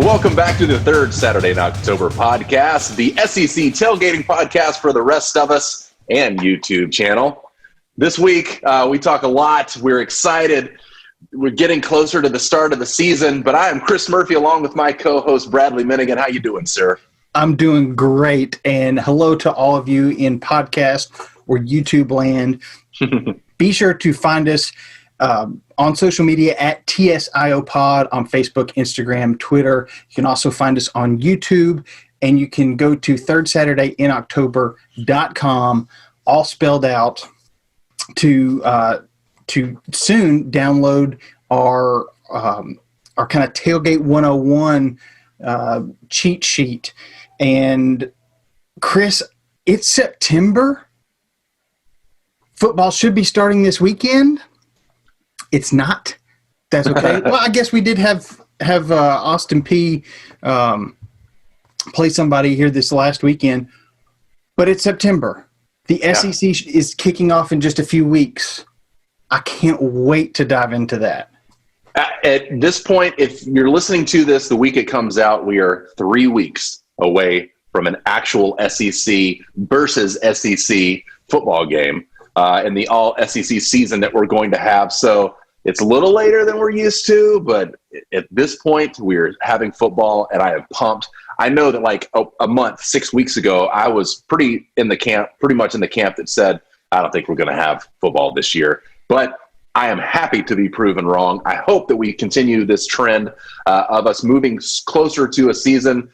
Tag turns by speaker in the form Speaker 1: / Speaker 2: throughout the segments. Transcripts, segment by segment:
Speaker 1: Welcome back to the third Saturday in October podcast, the SEC tailgating podcast for the rest of us and YouTube channel. This week, we talk a lot. We're excited. We're getting closer to the start of the season, but I am Chris Murphy along with my co-host Bradley Minigan. How you doing, sir?
Speaker 2: I'm doing great, and hello to all of you in podcast or YouTube land. Be sure to find us on social media at TSIO Pod on Facebook, Instagram, Twitter. You can also find us on YouTube, and you can go to thirdSaturdayinOctober.com, all spelled out, to soon download our kind of Tailgate 101 cheat sheet. And Chris, it's September. Football should be starting this weekend. It's not. That's okay. Well, I guess we did have Austin P play somebody here this last weekend, but it's September. The SEC is kicking off in just a few weeks. I can't wait to dive into that.
Speaker 1: At this point, if you're listening to this the week it comes out, we are 3 weeks away from an actual SEC versus SEC football game in the all-SEC season that we're going to have. So it's a little later than we're used to, but at this point, we're having football, and I am pumped. I know that like a month, 6 weeks ago, I was pretty much in the camp that said, I don't think we're going to have football this year. But I am happy to be proven wrong. I hope that we continue this trend of us moving closer to a season.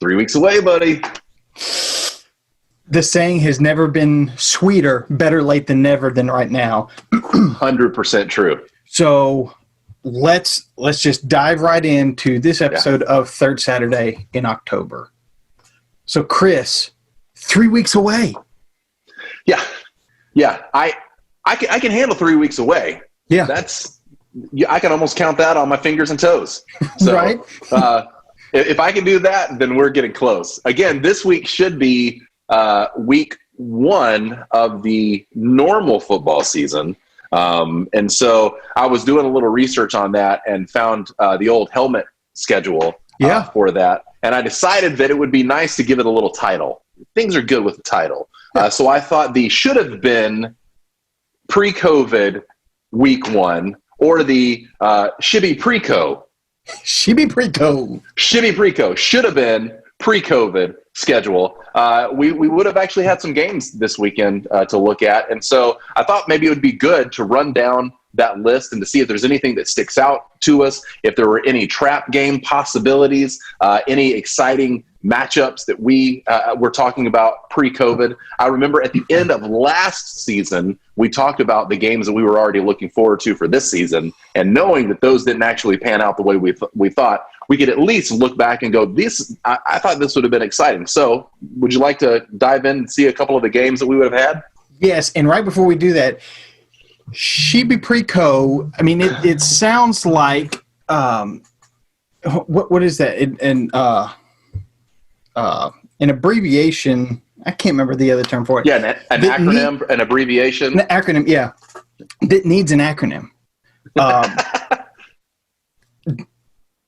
Speaker 1: 3 weeks away, buddy.
Speaker 2: The saying has never been sweeter, better late than never than right now.
Speaker 1: 100% true.
Speaker 2: So let's just dive right into this episode of Third Saturday in October. So Chris, 3 weeks away.
Speaker 1: Yeah. I can handle 3 weeks away.
Speaker 2: Yeah.
Speaker 1: I can almost count that on my fingers and toes. So,
Speaker 2: right.
Speaker 1: If I can do that, then we're getting close. Again, this week should be week one of the normal football season. And so I was doing a little research on that and found the old helmet schedule for that. And I decided that it would be nice to give it a little title. Things are good with the title. So I thought the should have been pre-COVID week one, or the Shibby Preco.
Speaker 2: Shibby Preco
Speaker 1: should have been pre-COVID schedule. We would have actually had some games this weekend to look at. And so I thought maybe it would be good to run down that list and to see if there's anything that sticks out to us, if there were any trap game possibilities, any exciting matchups that we were talking about pre-COVID. I remember at the end of last season, we talked about the games that we were already looking forward to for this season, and knowing that those didn't actually pan out the way we thought, we could at least look back and go, I thought this would have been exciting. So would you like to dive in and see a couple of the games that we would have had?
Speaker 2: Yes, and right before we do that, Shibby Preco, I mean, it sounds like, what is that? An abbreviation. I can't remember the other term for it.
Speaker 1: Yeah, an acronym, an abbreviation.
Speaker 2: An acronym, yeah. That needs an acronym.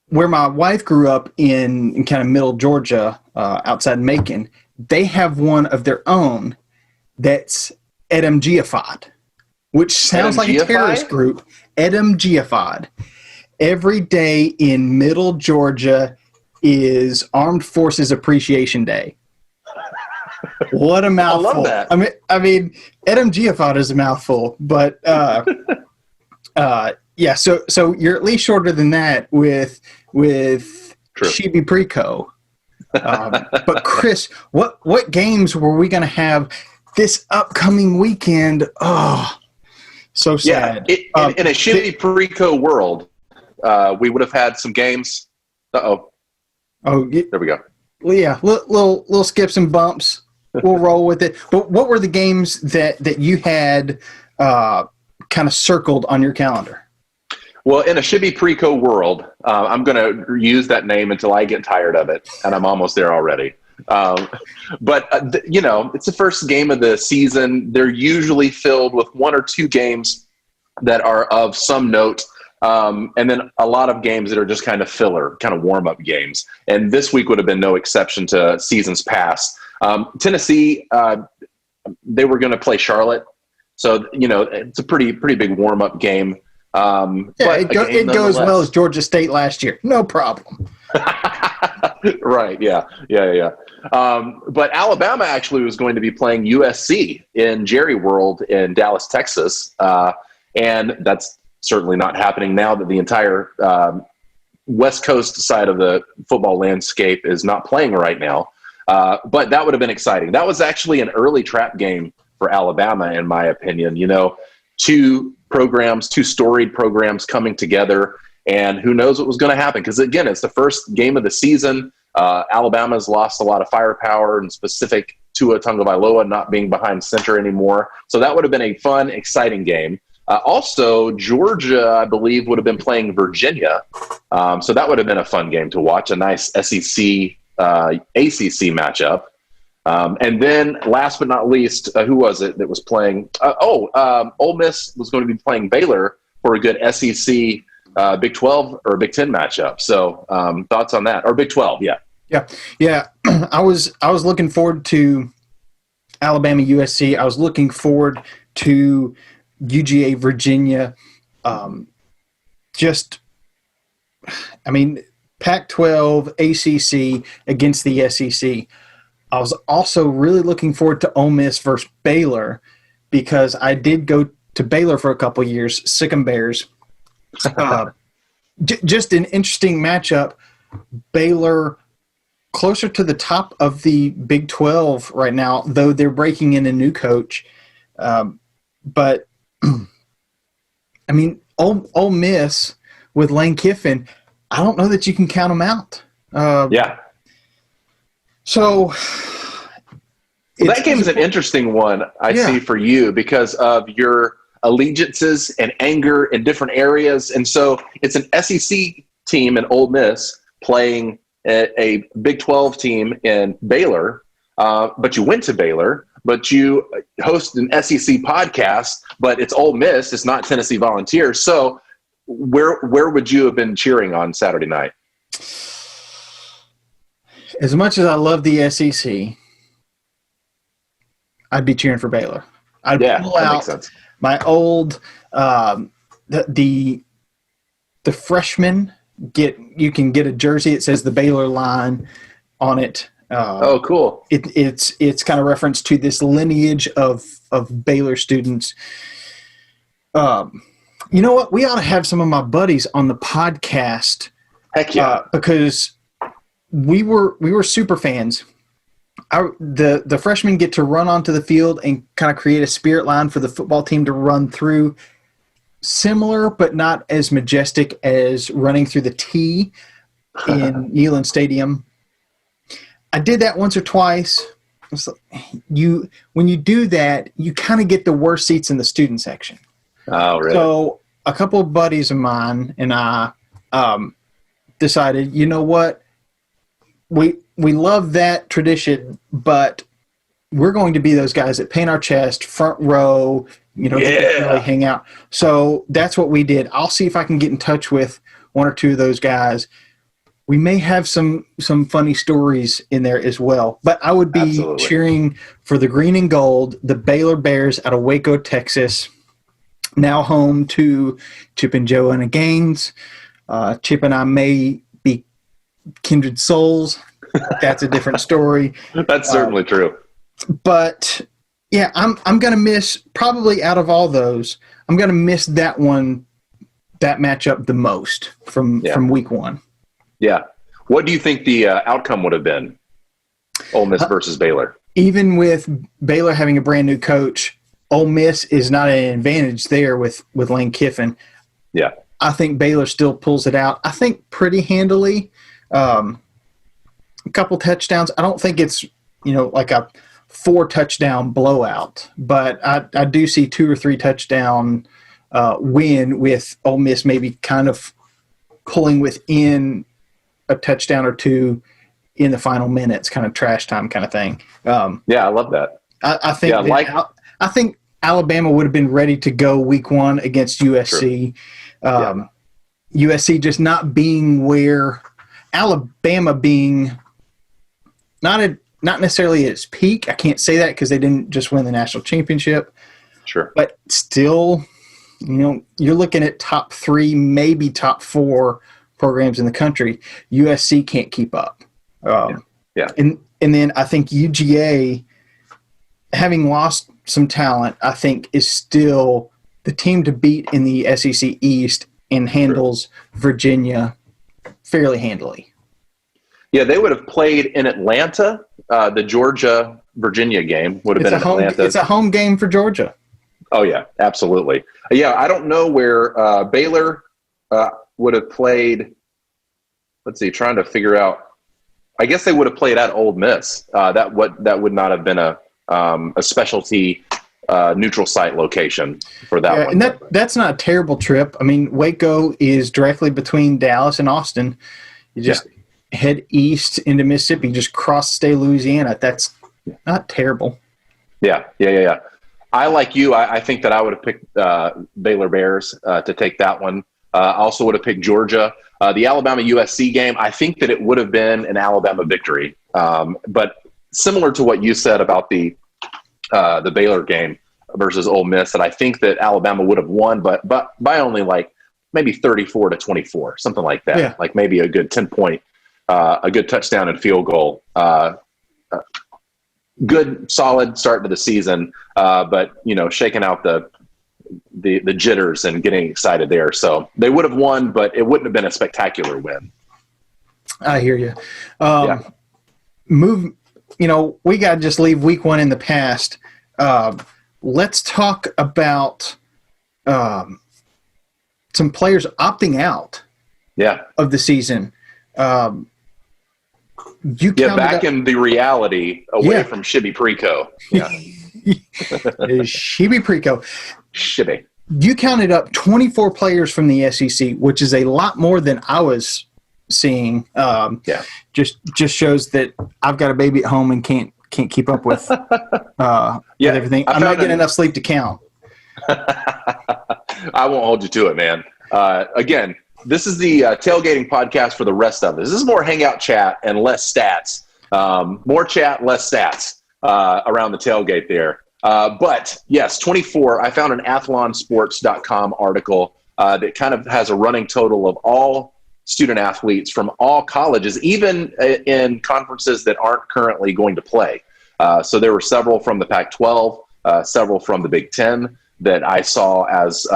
Speaker 2: Where my wife grew up in kind of middle Georgia, outside Macon, they have one of their own that's Edamgified, which sounds like a terrorist group. Edamgified. Every day in middle Georgia is Armed Forces Appreciation Day. What a mouthful.
Speaker 1: I love that.
Speaker 2: I mean, Edamgified is a mouthful, but yeah, so you're at least shorter than that with Shibby Preco. But Chris, what games were we going to have this upcoming weekend? Oh, so sad.
Speaker 1: Yeah, in a Shibby Preco world, we would have had some games. Oh, there we go.
Speaker 2: Well, yeah, little skips and bumps. We'll roll with it. But what were the games that you had kind of circled on your calendar?
Speaker 1: Well, in a Shibby Preco world, I'm going to use that name until I get tired of it, and I'm almost there already. But it's the first game of the season. They're usually filled with one or two games that are of some note. and then a lot of games that are just kind of filler, kind of warm-up games. And this week would have been no exception to seasons past. Tennessee, they were going to play Charlotte. So, it's a pretty big warm-up game.
Speaker 2: Yeah,
Speaker 1: but
Speaker 2: it goes well as Georgia State last year. No problem.
Speaker 1: Right. Yeah. But Alabama actually was going to be playing USC in Jerry World in Dallas, Texas. And that's certainly not happening now that the entire West Coast side of the football landscape is not playing right now. But that would have been exciting. That was actually an early trap game for Alabama, in my opinion. Two storied programs coming together, and who knows what was going to happen. Because, again, it's the first game of the season. Alabama's lost a lot of firepower, and specific Tua Tagovailoa not being behind center anymore. So that would have been a fun, exciting game. Also, Georgia, I believe, would have been playing Virginia. So that would have been a fun game to watch, a nice SEC ACC matchup. And then last but not least, who was it that was playing? Ole Miss was going to be playing Baylor for a good SEC Big 12 or Big 10 matchup. So thoughts on that? Or Big 12, yeah.
Speaker 2: Yeah. I was looking forward to Alabama USC. I was looking forward to UGA Virginia. Pac-12, ACC against the SEC. I was also really looking forward to Ole Miss versus Baylor because I did go to Baylor for a couple years, Sic 'em Bears. Just an interesting matchup. Baylor closer to the top of the Big 12 right now, though they're breaking in a new coach. But, Ole Miss with Lane Kiffin, I don't know that you can count them out.
Speaker 1: Yeah.
Speaker 2: So
Speaker 1: that game is an interesting one, I see, for you because of your allegiances and anger in different areas. And so it's an SEC team in Ole Miss playing a Big 12 team in Baylor, but you went to Baylor, but you host an SEC podcast, but it's Ole Miss, it's not Tennessee Volunteers. So where would you have been cheering on Saturday night?
Speaker 2: As much as I love the SEC, I'd be cheering for Baylor. I'd pull out my old the freshmen you can get a jersey. It says the Baylor line on it.
Speaker 1: Cool.
Speaker 2: It's kind of reference to this lineage of Baylor students. You know what? We ought to have some of my buddies on the podcast.
Speaker 1: Heck yeah!
Speaker 2: Because we were super fans. The freshmen get to run onto the field and kind of create a spirit line for the football team to run through. Similar, but not as majestic as running through the T in Neyland Stadium. I did that once or twice. When you do that, you kind of get the worst seats in the student section.
Speaker 1: Oh, really?
Speaker 2: So a couple of buddies of mine and I decided, you know what? We love that tradition, but we're going to be those guys that paint our chest, front row, really hang out. So that's what we did. I'll see if I can get in touch with one or two of those guys. We may have some funny stories in there as well. But I would be cheering for the green and gold, the Baylor Bears out of Waco, Texas, now home to Chip and Joanna Gaines. Chip and I may be kindred souls. That's a different story.
Speaker 1: That's certainly true.
Speaker 2: But yeah, I'm gonna miss, probably out of all those, I'm gonna miss that matchup the most from week one.
Speaker 1: Yeah. What do you think the outcome would have been? Ole Miss versus Baylor.
Speaker 2: Even with Baylor having a brand new coach, Ole Miss is not an advantage there with Lane Kiffin.
Speaker 1: Yeah.
Speaker 2: I think Baylor still pulls it out. I think pretty handily. A couple touchdowns. I don't think it's, like a 4-touchdown blowout, but I do see 2 or 3 touchdown win with Ole Miss maybe kind of pulling within a touchdown or two in the final minutes, kind of trash time kind of thing.
Speaker 1: I love that.
Speaker 2: I think I think Alabama would have been ready to go week one against USC. USC just not being where Alabama being not necessarily at its peak. I can't say that because they didn't just win the national championship.
Speaker 1: Sure.
Speaker 2: But still, you're looking at top 3, maybe top 4 programs in the country. USC can't keep up.
Speaker 1: Yeah.
Speaker 2: And then I think UGA, having lost some talent, I think is still the team to beat in the SEC East and handles Virginia fairly handily.
Speaker 1: Yeah, they would have played in Atlanta. The Georgia-Virginia game would have been in Atlanta.
Speaker 2: It's a home game for Georgia.
Speaker 1: Oh, yeah, absolutely. Yeah, I don't know where Baylor would have played. Let's see, trying to figure out. I guess they would have played at Ole Miss. That would not have been a specialty neutral site location for that one.
Speaker 2: And that's not a terrible trip. I mean, Waco is directly between Dallas and Austin. You just head east into Mississippi, just cross the state of Louisiana. That's not terrible. Yeah.
Speaker 1: I, like you, I think that I would have picked Baylor Bears to take that one. I also would have picked Georgia. The Alabama-USC game, I think that it would have been an Alabama victory. But similar to what you said about the Baylor game versus Ole Miss, that I think that Alabama would have won, but by only like maybe 34-24, something like that.
Speaker 2: Yeah.
Speaker 1: Like maybe a good 10-point, a good touchdown and field goal. Good, solid start to the season, but shaking out the jitters and getting excited there. So they would have won, but it wouldn't have been a spectacular win.
Speaker 2: I hear you. We got to just leave week 1 in the past. Let's talk about some players opting out of the season.
Speaker 1: Back in the reality away from Shibby Preco. Yeah.
Speaker 2: Shibby Preco.
Speaker 1: Shibby.
Speaker 2: You counted up 24 players from the SEC, which is a lot more than I was seeing. Just shows that I've got a baby at home and can't keep up with everything. I'm not getting enough sleep to count.
Speaker 1: I won't hold you to it, man. Again, this is the tailgating podcast for the rest of us. This is more hangout chat and less stats. More chat, less stats around the tailgate there. But yes, 24. I found an athlonsports.com article that kind of has a running total of all student athletes from all colleges, even in conferences that aren't currently going to play. So there were several from the Pac-12, several from the Big Ten that I saw as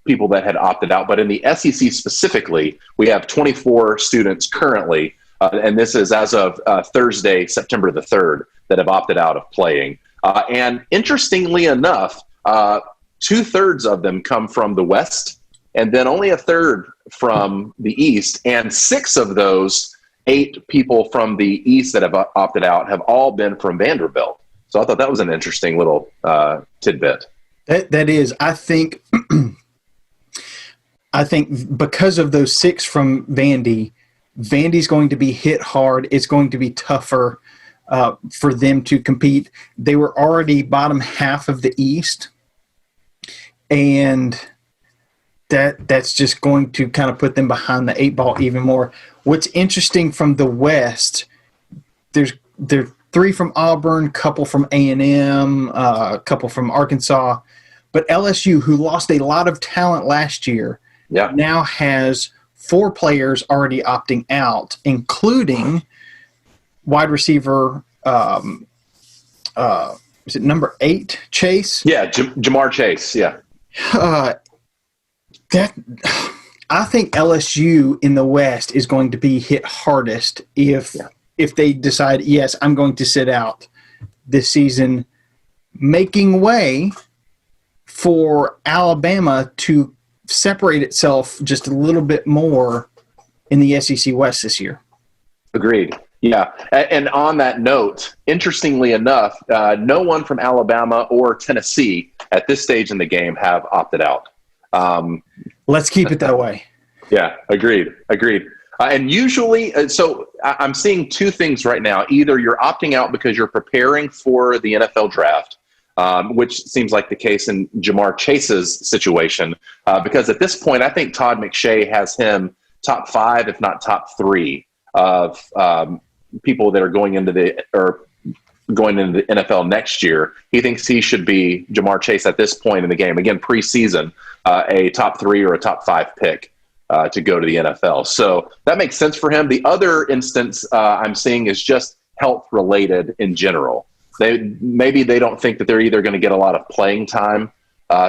Speaker 1: people that had opted out. But in the SEC specifically, we have 24 students currently, and this is as of Thursday, September the 3rd, that have opted out of playing. And interestingly enough, 2/3 of them come from the West, and then only 1/3 from the East. And 6 of those 8 people from the East that have opted out have all been from Vanderbilt. So I thought that was an interesting little tidbit.
Speaker 2: That is, I think because of those 6 from Vandy's going to be hit hard. It's going to be tougher for them to compete. They were already bottom half of the East, and that's just going to kind of put them behind the 8 ball even more. What's interesting from the West, there are 3 from Auburn, couple from A&M, a couple from Arkansas, but LSU, who lost a lot of talent last year, now has 4 players already opting out, including wide receiver, is it number 8, Chase?
Speaker 1: Yeah, Jamar Chase, yeah.
Speaker 2: I think LSU in the West is going to be hit hardest if they decide, yes, I'm going to sit out this season, making way for Alabama to separate itself just a little bit more in the SEC West this year.
Speaker 1: Agreed. Yeah. And on that note, interestingly enough, no one from Alabama or Tennessee at this stage in the game have opted out.
Speaker 2: Let's keep it that way.
Speaker 1: Yeah, agreed. And usually, so I'm seeing 2 things right now. Either you're opting out because you're preparing for the NFL draft, which seems like the case in Jamar Chase's situation. Because at this point, I think Todd McShay has him top 5, if not top 3 of people that are going into the NFL next year. He thinks he should be, Jamar Chase, at this point in the game, again, preseason, a top 3 or a top 5 pick to go to the NFL. So that makes sense for him. The other instance I'm seeing is just health related in general. Maybe they don't think that they're either going to get a lot of playing time.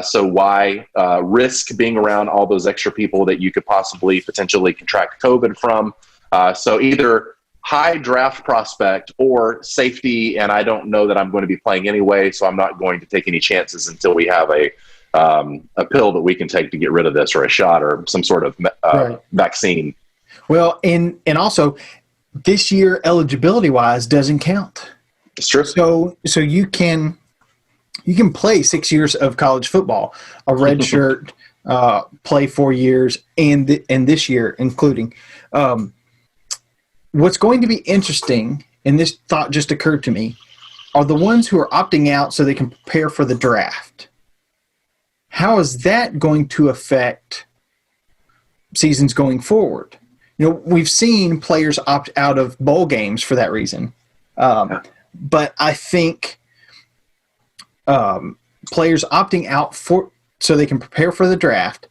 Speaker 1: So why risk being around all those extra people that you could potentially contract COVID from? So either high draft prospect or safety, and I don't know that I'm going to be playing anyway, so I'm not going to take any chances until we have a pill that we can take to get rid of this, or a shot, or some sort of vaccine.
Speaker 2: Well, and also this year eligibility wise doesn't count.
Speaker 1: It's true.
Speaker 2: So you can play 6 years of college football, a red shirt, play 4 years, and this year including. What's going to be interesting, and this thought just occurred to me, are the ones who are opting out so they can prepare for the draft. How is that going to affect seasons going forward? We've seen players opt out of bowl games for that reason. But I think players opting out so they can prepare for the draft,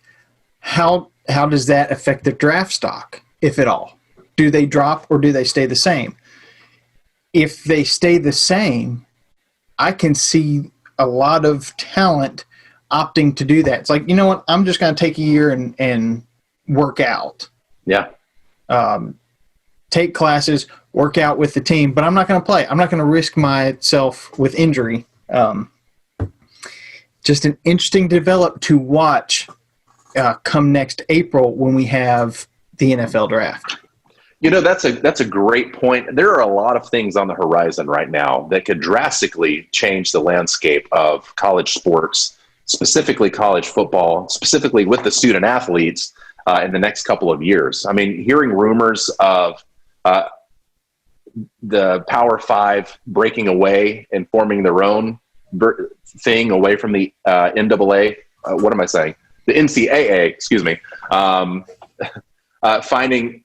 Speaker 2: how does that affect their draft stock, if at all? Do they drop or do they stay the same? If they stay the same, I can see a lot of talent opting to do that. It's like, you know what, I'm just going to take a year and work out.
Speaker 1: Yeah.
Speaker 2: Take classes, work out with the team, but I'm not going to play. I'm not going to risk myself with injury. Just an interesting develop to watch come next April when we have the NFL draft.
Speaker 1: That's a great point. There are a lot of things on the horizon right now that could drastically change the landscape of college sports, specifically college football, specifically with the student athletes in the next couple of years. I mean, hearing rumors of the Power 5 breaking away and forming their own thing away from the NCAA. What am I saying? The NCAA, excuse me. Finding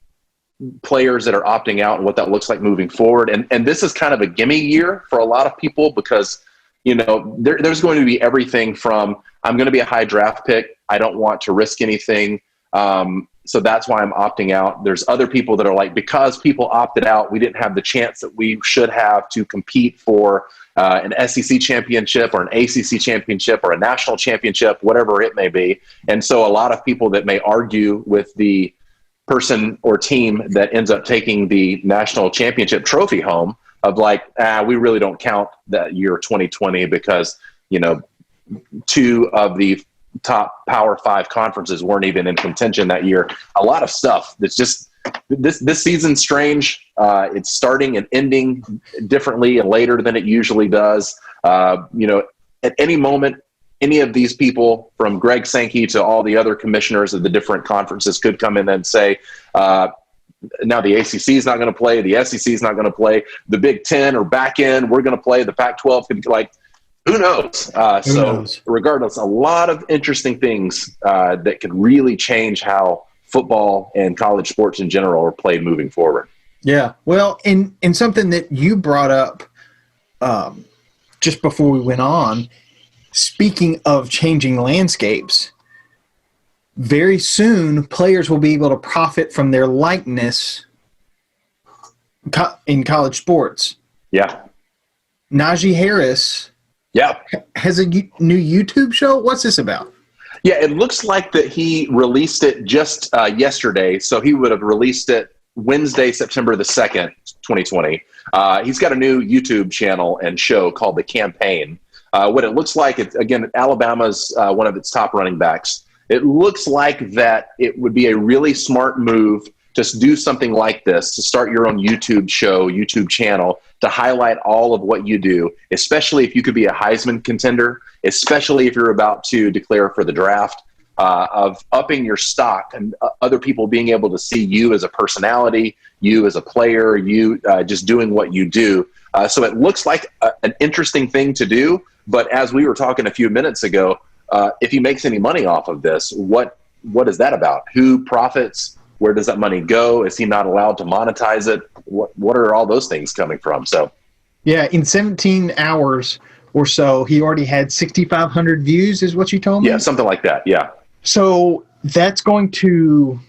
Speaker 1: players that are opting out and what that looks like moving forward. And this is kind of a gimme year for a lot of people because, there's going to be everything from, I'm going to be a high draft pick. I don't want to risk anything. So that's why I'm opting out. There's other people that are like, because people opted out, we didn't have the chance that we should have to compete for an SEC championship or an ACC championship or a national championship, whatever it may be. And so a lot of people that may argue with the person or team that ends up taking the national championship trophy home of like, we really don't count that year 2020 because, 2 of the top Power 5 conferences weren't even in contention that year. A lot of stuff that's just this season's strange. It's starting and ending differently and later than it usually does. At any moment, any of these people, from Greg Sankey to all the other commissioners of the different conferences, could come in and say, now the ACC is not going to play, the SEC is not going to play, the Big Ten are back in, we're going to play, the Pac-12 could, who knows? Who knows? Regardless, a lot of interesting things that could really change how football and college sports in general are played moving forward.
Speaker 2: Yeah. Well, in something that you brought up just before we went on, speaking of changing landscapes, very soon players will be able to profit from their likeness in college sports.
Speaker 1: Yeah.
Speaker 2: Najee Harris has a new YouTube show. What's this about?
Speaker 1: Yeah, it looks like that he released it just yesterday. So he would have released it Wednesday, September the 2nd, 2020. He's got a new YouTube channel and show called The Campaign. What it looks like, again, Alabama's one of its top running backs. It looks like that it would be a really smart move to do something like this, to start your own YouTube show, YouTube channel, to highlight all of what you do, especially if you could be a Heisman contender, especially if you're about to declare for the draft, of upping your stock and other people being able to see you as a personality, you as a player, you just doing what you do. So it looks like an interesting thing to do. But as we were talking a few minutes ago, if he makes any money off of this, what is that about? Who profits? Where does that money go? Is he not allowed to monetize it? What are all those things coming from? So,
Speaker 2: yeah, in 17 hours or so, he already had 6,500 views, is what you told me?
Speaker 1: Yeah, something like that. Yeah.
Speaker 2: So that's going to,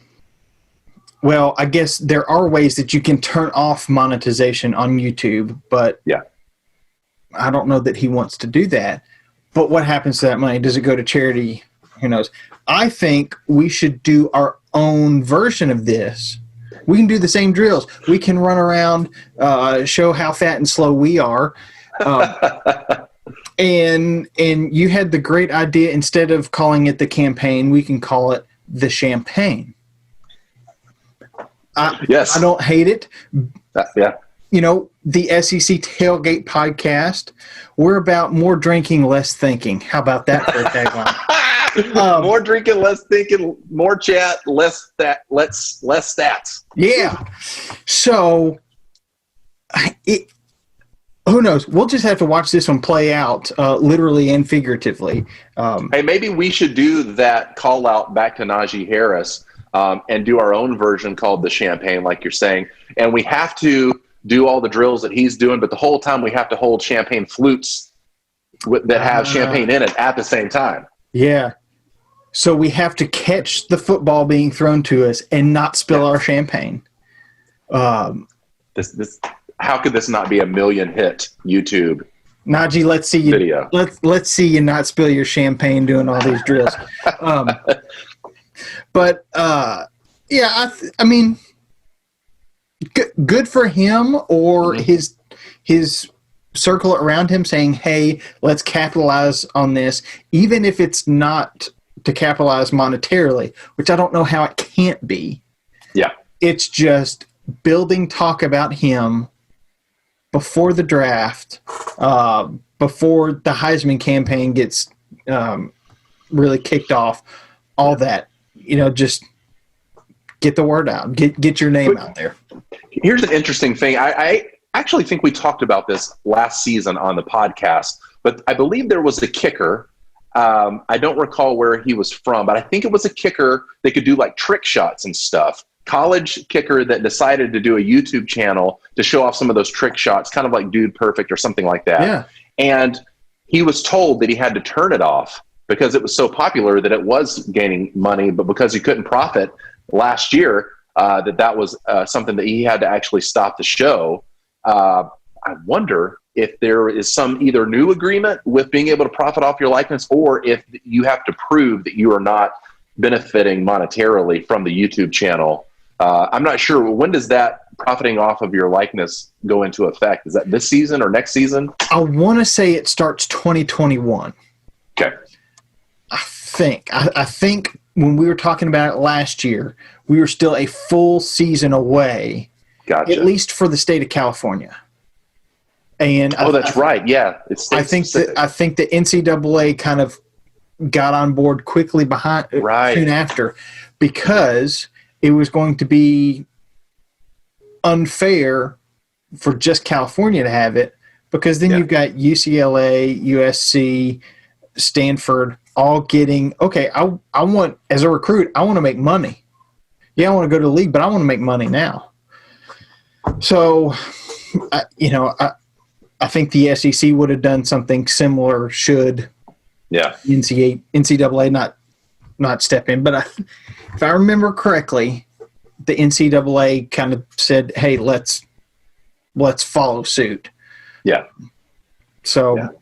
Speaker 2: well, I guess there are ways that you can turn off monetization on YouTube, but
Speaker 1: Yeah.
Speaker 2: I don't know that he wants to do that. But what happens to that money? Does it go to charity? Who knows? I think we should do our own version of this. We can do the same drills. We can run around, show how fat and slow we are. And you had the great idea, instead of calling it the campaign, we can call it the champagne.
Speaker 1: Yes.
Speaker 2: I don't hate it.
Speaker 1: Yeah.
Speaker 2: You know, the SEC Tailgate podcast, we're about more drinking, less thinking. How about that for a tagline?
Speaker 1: More drinking, less thinking, more chat, less stats.
Speaker 2: Yeah. So, who knows? We'll just have to watch this one play out, literally and figuratively.
Speaker 1: Hey, maybe we should do that call out back to Najee Harris and do our own version called the champagne, like you're saying. And we have to do all the drills that he's doing, but the whole time we have to hold champagne flutes that have champagne in it at the same time.
Speaker 2: Yeah. So we have to catch the football being thrown to us and not spill our champagne.
Speaker 1: This how could this not be a million hit YouTube
Speaker 2: Najee, let's see you
Speaker 1: video?
Speaker 2: Let's see you not spill your champagne doing all these drills. Yeah, I mean, good for him, or his circle around him saying, "Hey, let's capitalize on this," even if it's not to capitalize monetarily, which I don't know how it can't be.
Speaker 1: Yeah,
Speaker 2: it's just building talk about him before the draft, before the Heisman campaign gets really kicked off. All that, just get the word out, get your name out there.
Speaker 1: Here's an interesting thing. I actually think we talked about this last season on the podcast, but I believe there was a kicker. I don't recall where he was from, but I think it was a kicker that could do like trick shots and stuff. College kicker that decided to do a YouTube channel to show off some of those trick shots, kind of like Dude Perfect or something like that.
Speaker 2: Yeah.
Speaker 1: And he was told that he had to turn it off because it was so popular that it was gaining money, but because he couldn't profit last year, that was something that he had to actually stop the show. I wonder if there is some either new agreement with being able to profit off your likeness, or if you have to prove that you are not benefiting monetarily from the YouTube channel. I'm not sure. When does that profiting off of your likeness go into effect? Is that this season or next season?
Speaker 2: I want to say it starts 2021.
Speaker 1: Okay.
Speaker 2: I think when we were talking about it last year, we were still a full season away.
Speaker 1: Gotcha.
Speaker 2: At least for the state of California. And
Speaker 1: that's right. Yeah, it's
Speaker 2: I think the NCAA kind of got on board quickly soon after, because it was going to be unfair for just California to have it, because then you've got UCLA, USC, Stanford all getting, okay, I want, as a recruit, I want to make money. Yeah, I want to go to the league, but I want to make money now. So, I think the SEC would have done something similar should NCAA not step in. But if I remember correctly, the NCAA kind of said, "Hey, let's follow suit." Yeah. So,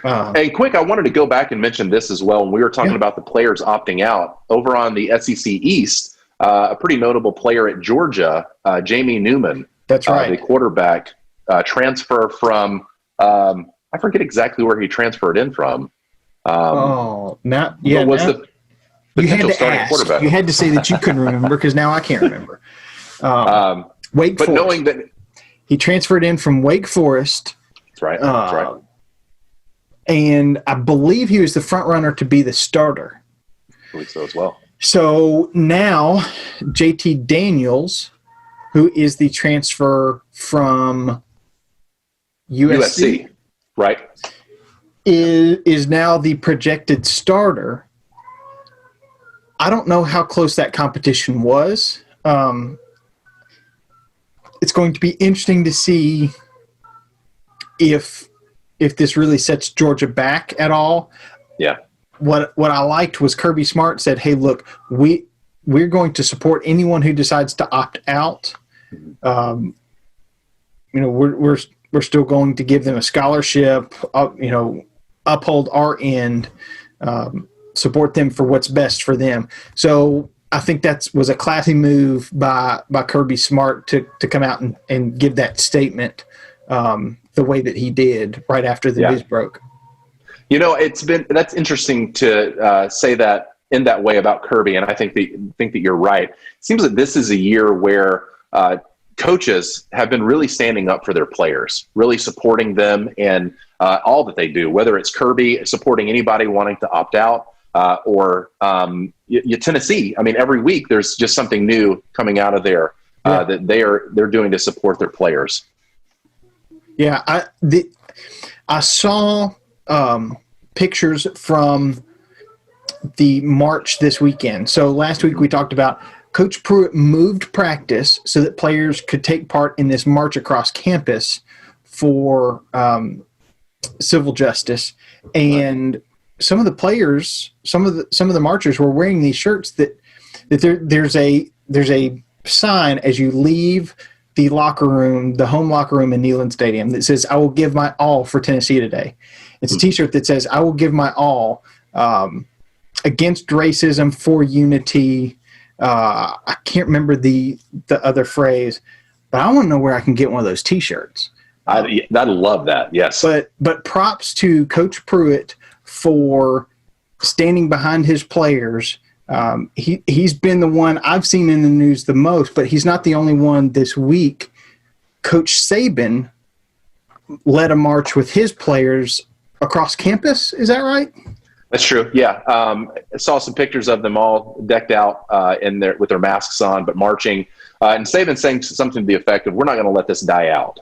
Speaker 1: hey, quick, I wanted to go back and mention this as well. When we were talking about the players opting out over on the SEC East, a pretty notable player at Georgia, Jamie Newman.
Speaker 2: That's right.
Speaker 1: The quarterback transfer from I forget exactly where he transferred in from.
Speaker 2: The
Speaker 1: potential starting quarterback?
Speaker 2: You had to say that you couldn't remember, because now I can't remember. Wake Forest.
Speaker 1: But knowing that
Speaker 2: he transferred in from Wake Forest.
Speaker 1: That's right. That's right.
Speaker 2: And I believe he was the front runner to be the starter.
Speaker 1: I believe so as well.
Speaker 2: So now JT Daniels, who is the transfer from USC,
Speaker 1: right?
Speaker 2: is now the projected starter. I don't know how close that competition was. It's going to be interesting to see if this really sets Georgia back at all.
Speaker 1: Yeah.
Speaker 2: What I liked was Kirby Smart said, "Hey, look, we're going to support anyone who decides to opt out. We're still going to give them a scholarship. Uphold our end, support them for what's best for them." So I think that was a classy move by Kirby Smart to come out and give that statement the way that he did right after the news broke.
Speaker 1: That's interesting to say that in that way about Kirby, and I think that you're right. It seems that this is a year where coaches have been really standing up for their players, really supporting them in all that they do, whether it's Kirby supporting anybody wanting to opt out or Tennessee. I mean, every week there's just something new coming out of there that they're doing to support their players.
Speaker 2: Yeah, I saw pictures from the march this weekend. So last week we talked about Coach Pruitt moved practice so that players could take part in this march across campus for civil justice, and some of the players, some of the marchers were wearing these shirts that there's a sign as you leave the locker room, the home locker room in Neyland Stadium, that says, "I will give my all for Tennessee today." It's a T-shirt that says, "I will give my all against racism, for unity." I can't remember the other phrase, but I want to know where I can get one of those T-shirts.
Speaker 1: I'd love that. Yes,
Speaker 2: but props to Coach Pruitt for standing behind his players. He's been the one I've seen in the news the most, but he's not the only one this week. Coach Saban led a march with his players across campus. Is that right?
Speaker 1: That's true. Yeah. I saw some pictures of them all decked out with their masks on, but marching. And Saban saying something to the effect of, "We're not going to let this die out."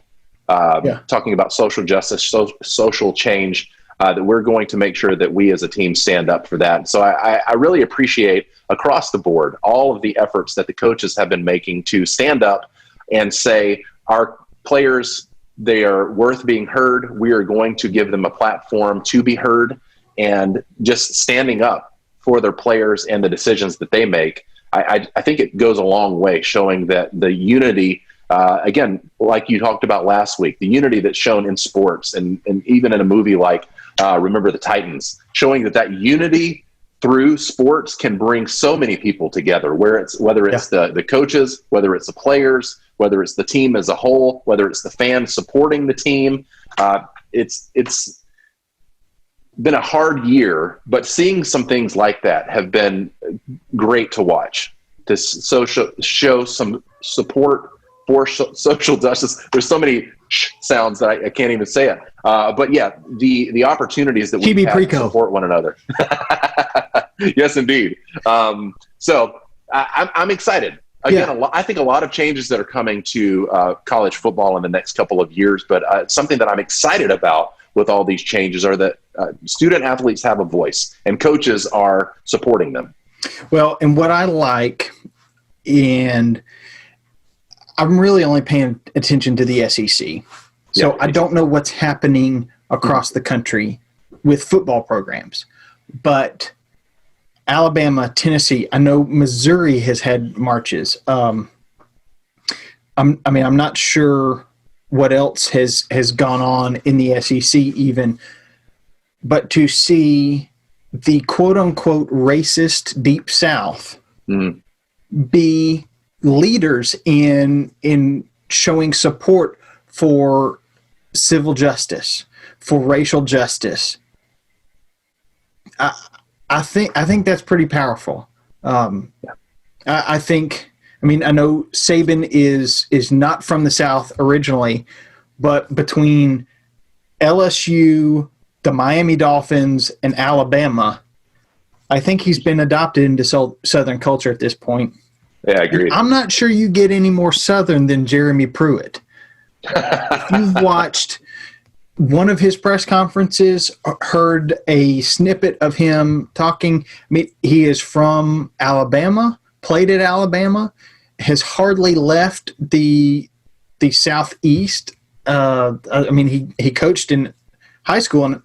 Speaker 1: Talking about social justice, social change, that we're going to make sure that we as a team stand up for that. So I really appreciate across the board all of the efforts that the coaches have been making to stand up and say, our players, they are worth being heard. We are going to give them a platform to be heard, and just standing up for their players and the decisions that they make. I think it goes a long way, showing that the unity, again, like you talked about last week, the unity that's shown in sports and even in a movie like Remember the Titans, showing that unity through sports can bring so many people together, whether it's the coaches, whether it's the players, whether it's the team as a whole, whether it's the fans supporting the team. It's been a hard year, but seeing some things like that have been great to watch, to show some support for social justice. There's so many sounds that I can't even say it. But yeah, the opportunities that we have to support one another. Yes, indeed. So I'm excited. Again, I think a lot of changes that are coming to college football in the next couple of years, but something that I'm excited about with all these changes are that student athletes have a voice and coaches are supporting them.
Speaker 2: Well, and what I like, and I'm really only paying attention to the SEC. So I don't know what's happening across the country with football programs. But Alabama, Tennessee, I know Missouri has had marches. I'm not sure what else has gone on in the SEC even. But to see the quote-unquote racist Deep South be leaders in showing support for civil justice, for racial justice, I think that's pretty powerful. I think, I know Saban is not from the South originally, but between LSU, the Miami Dolphins, and Alabama, I think he's been adopted into Southern culture at this point.
Speaker 1: Yeah, I agree.
Speaker 2: I'm not sure you get any more Southern than Jeremy Pruitt. If you've watched one of his press conferences, heard a snippet of him talking. I mean, he is from Alabama, played at Alabama, has hardly left the Southeast. I mean, he coached in high school and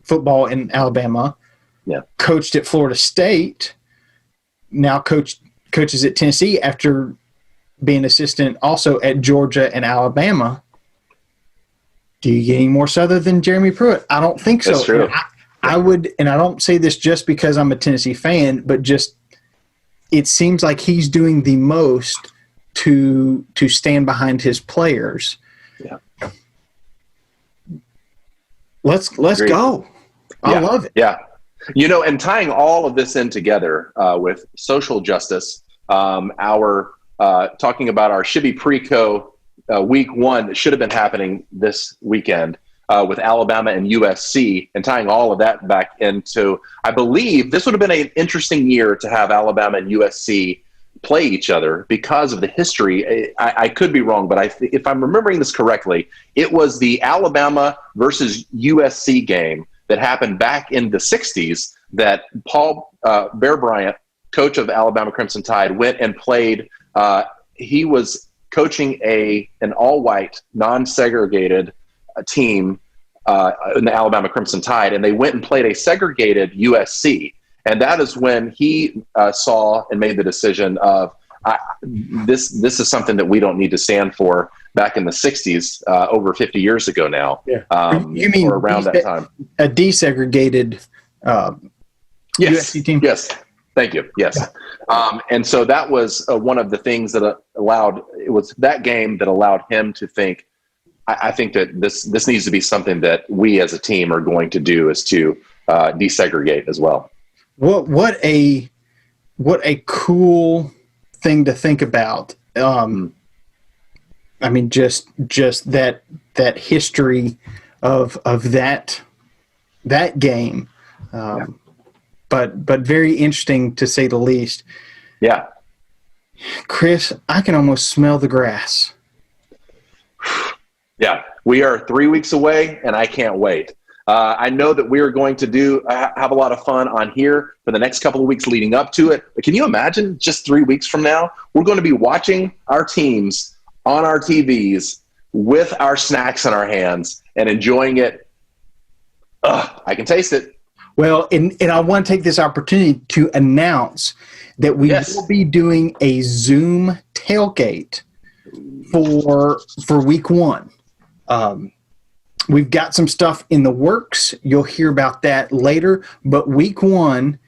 Speaker 2: football in Alabama.
Speaker 1: Yeah,
Speaker 2: coached at Florida State. Now coaches at Tennessee after being assistant also at Georgia and Alabama. Do you get any more Southern than Jeremy Pruitt? I don't think so.
Speaker 1: That's true.
Speaker 2: I would, and I don't say this just because I'm a Tennessee fan, but just it seems like he's doing the most to stand behind his players.
Speaker 1: Yeah.
Speaker 2: Let's go. I love it.
Speaker 1: Yeah. And tying all of this in together with social justice, our talking about our Shibby Preco week 1 that should have been happening this weekend with Alabama and USC, and tying all of that back into, I believe this would have been an interesting year to have Alabama and USC play each other because of the history. I could be wrong, but if I'm remembering this correctly, it was the Alabama versus USC game that happened back in the 60s that Paul Bear Bryant, coach of Alabama Crimson Tide, went and played. He was coaching an all-white, non-segregated team in the Alabama Crimson Tide, and they went and played a segregated USC. And that is when he saw and made the decision of this is something that we don't need to stand for back in the 60s, over 50 years ago now.
Speaker 2: Yeah. You mean
Speaker 1: or around that time.
Speaker 2: A desegregated USC team?
Speaker 1: Yes. Thank you. Yes. Yeah. And so that was one of the things that it was that game that allowed him to think, I think that this needs to be something that we as a team are going to do, is to desegregate as well.
Speaker 2: What a cool thing to think about. I mean, just that history of that game, but very interesting to say the least.
Speaker 1: Yeah,
Speaker 2: Chris, I can almost smell the grass.
Speaker 1: Yeah, we are 3 weeks away, and I can't wait. I know that we are going to have a lot of fun on here for the next couple of weeks leading up to it. But can you imagine just 3 weeks from now, we're going to be watching our teams on our TVs with our snacks in our hands and enjoying it. I can taste it.
Speaker 2: Well, and I want to take this opportunity to announce that we will be doing a Zoom tailgate for week 1. We've got some stuff in the works. You'll hear about that later. But week 1,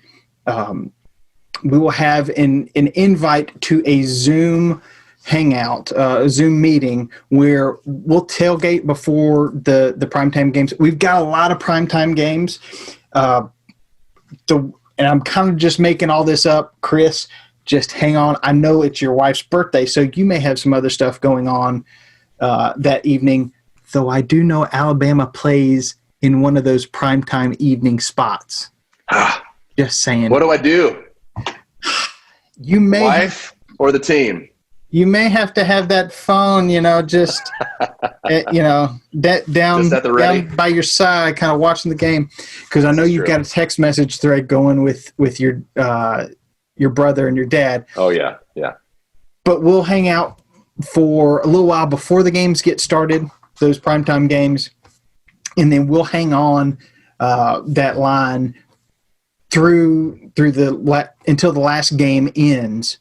Speaker 2: we will have an invite to a Zoom hangout, a Zoom meeting where we'll tailgate before the primetime games. We've got a lot of primetime games. And I'm kind of just making all this up. Chris, just hang on. I know it's your wife's birthday, so you may have some other stuff going on that evening. Though I do know Alabama plays in one of those primetime evening spots. Just saying.
Speaker 1: What do I do?
Speaker 2: You may
Speaker 1: wife or the team?
Speaker 2: You may have to have that phone, just down by your side, kind of watching the game, because I know you've got a text message thread going with your brother and your dad.
Speaker 1: Oh yeah.
Speaker 2: But we'll hang out for a little while before the games get started, those primetime games, and then we'll hang on that line through until the last game ends.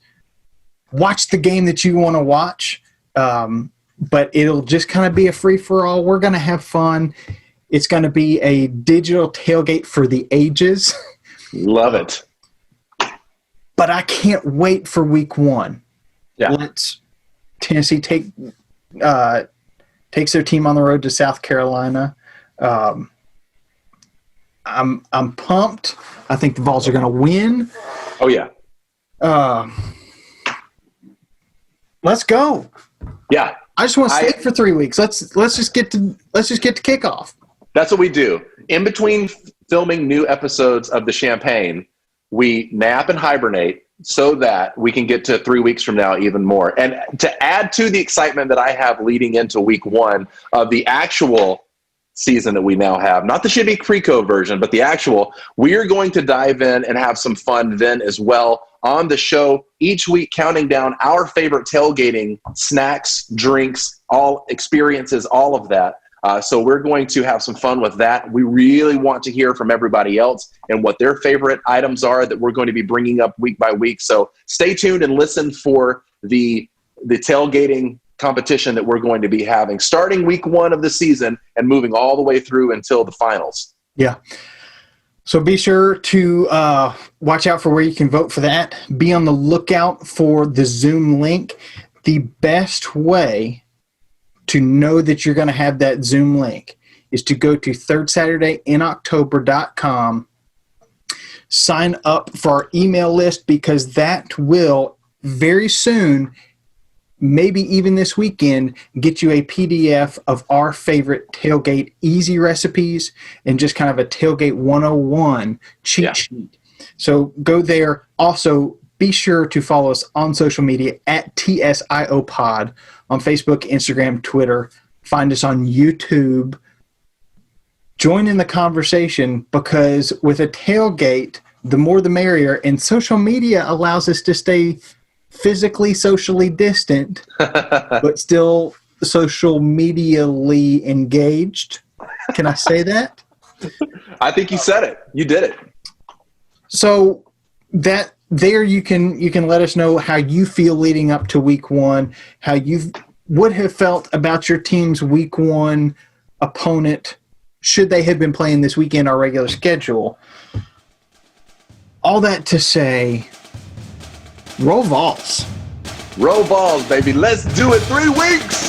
Speaker 2: Watch the game that you want to watch, but it'll just kind of be a free-for-all. We're going to have fun. It's going to be a digital tailgate for the ages.
Speaker 1: Love it.
Speaker 2: But I can't wait for week 1.
Speaker 1: Yeah.
Speaker 2: Let's Tennessee takes their team on the road to South Carolina. I'm pumped. I think the Vols are going to win.
Speaker 1: Oh yeah.
Speaker 2: Let's go.
Speaker 1: Yeah.
Speaker 2: I just want to stay for 3 weeks. Let's just get to kickoff.
Speaker 1: That's what we do. In between filming new episodes of The Champagne, we nap and hibernate so that we can get to 3 weeks from now even more. And to add to the excitement that I have leading into week 1 of the actual season that we now have. Not the Shibby Preco version, but the actual. We are going to dive in and have some fun then as well on the show each week, counting down our favorite tailgating snacks, drinks, all experiences, all of that. So we're going to have some fun with that. We really want to hear from everybody else and what their favorite items are that we're going to be bringing up week by week. So stay tuned and listen for the tailgating competition that we're going to be having starting week 1 of the season and moving all the way through until the finals.
Speaker 2: Yeah. So be sure to watch out for where you can vote for that. Be on the lookout for the Zoom link. The best way to know that you're going to have that Zoom link is to go to thirdsaturdayinoctober.com, sign up for our email list, because that will very soon, maybe even this weekend, get you a PDF of our favorite tailgate easy recipes and just kind of a tailgate 101 cheat sheet. So go there. Also, be sure to follow us on social media at TSIO Pod on Facebook, Instagram, Twitter. Find us on YouTube. Join in the conversation, because with a tailgate, the more the merrier, and social media allows us to stay physically, socially distant, but still social medially engaged. Can I say that?
Speaker 1: I think you said it. You did it.
Speaker 2: So that there you can let us know how you feel leading up to week 1, how you would have felt about your team's week 1 opponent should they have been playing this weekend our regular schedule. All that to say, roll Vols.
Speaker 1: Roll Vols, baby. Let's do it. 3 weeks.